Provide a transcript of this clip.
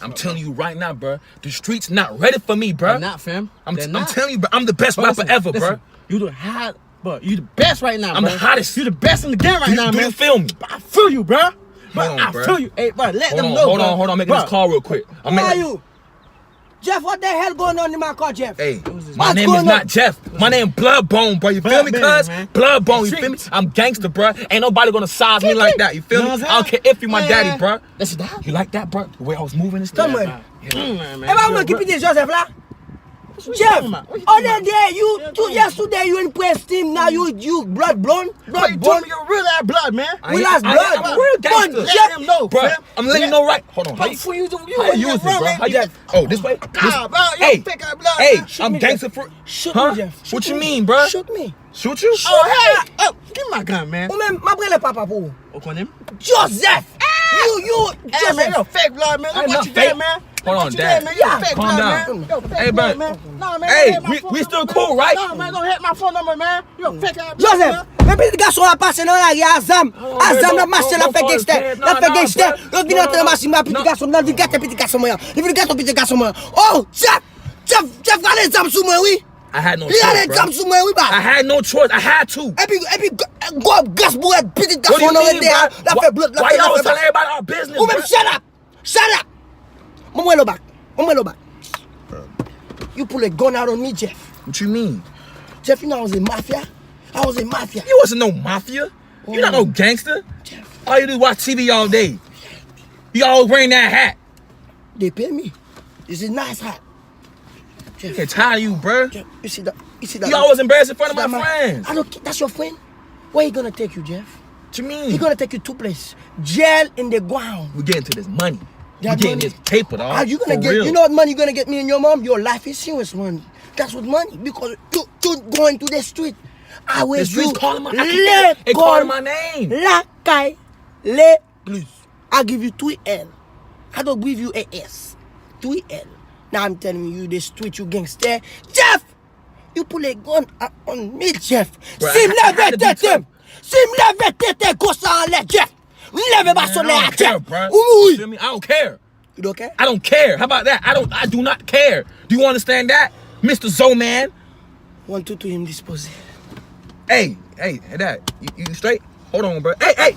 I'm telling you right now, bro. The streets not ready for me, bro. They're not, fam. I'm telling you, bro. I'm the best rapper ever, bro. You the hot, but you the best right now, I'm bro. the hottest. You the best in the game right now, man. Do you feel me? I feel you, bro. I feel you. Hey, bro, let them know, Hold on. I'm making this call real quick. Who are you? Jeff, what the hell going on in my car, Jeff? Hey, my name is not Jeff. My name Bloodbone, bro. You feel me, cuz? Bloodbone, you feel me? I'm gangster, bro. Ain't nobody gonna size me like that. You feel me? I don't care if you my daddy, bro. That's that. You like that, bro? The way I was moving and stuff. I'm gonna keep it Joseph, lah. Jeff, other day yesterday you impressed him. Now you blood blonde. You told me you're real ass blood, man. We lost blood. I'm a real gangster. Let him know, bro. I'm letting you know right. Hold on. How you use it, bro? How you? Oh, this way. Hey, I'm gangster for. Shoot me, Jeff. What you mean, bro? Shoot me. Shoot you? Oh, hey! Oh, give me my gun, man. Oh, man, my brother, papa, boo. What's him? Joseph. You, Joseph. Man, you're fake blood, man. Look what you did, man. Hold on, Dad. Calm down. Hey, man. Nah, man. Hey, we still cool, right? Nah, man. Don't hit my phone number, man. You're a fake ass blood, Joseph, maybe the garçon a passé dans la rue, Azam, la machine, la fait gangster, l'autre vient dans la machine, ma petit garçon, dans le gâteau, petit garçon, moi. Il veut le gâteau, petit garçon, moi. Oh, Jeff, regardez les armes sous moi, oui. I had no choice, I had no choice. I had to. Et puis, go gas bourré, petit garçon, dans le terrain, la fait blood, la Why fait y'all telling everybody our business, ou même, shut up. Mwen lo back. You pull a gun out on me, Jeff. What you mean? Jeff, you know I was a mafia. You wasn't no mafia. You not no gangster. Jeff. All you do is watch TV all day. You always wearing that hat. They pay me. This is a nice hat. Jeff. I get tired of you, bro. Jeff, you see that? You always embarrassed in front of my friends. I don't. That's your friend. Where he gonna take you, Jeff? What you mean? He gonna take you two places. Jail in the ground. We getting to this money. We getting this paper, dog. Are you gonna get? You know what money you gonna get me and your mom? Your life is serious money. That's what money, because you going to the street. I will. The streets calling my name. La caille, le plus. I give you 3L. I don't give you a S. 3L. Now I'm telling you, the street, you gangster. Jeff, you pull a gun on me, Jeff. Si me lève tête, go sans l'air, Jeff. Lève pas sur l'air, Jeff. You feel me? I don't care. You don't care? I don't care. How about that? I do not care. Do you understand that, Mr. Zoman? 1, 2, 3, him dispose. Hey, Dad, you straight? Hold on, bro. Hey.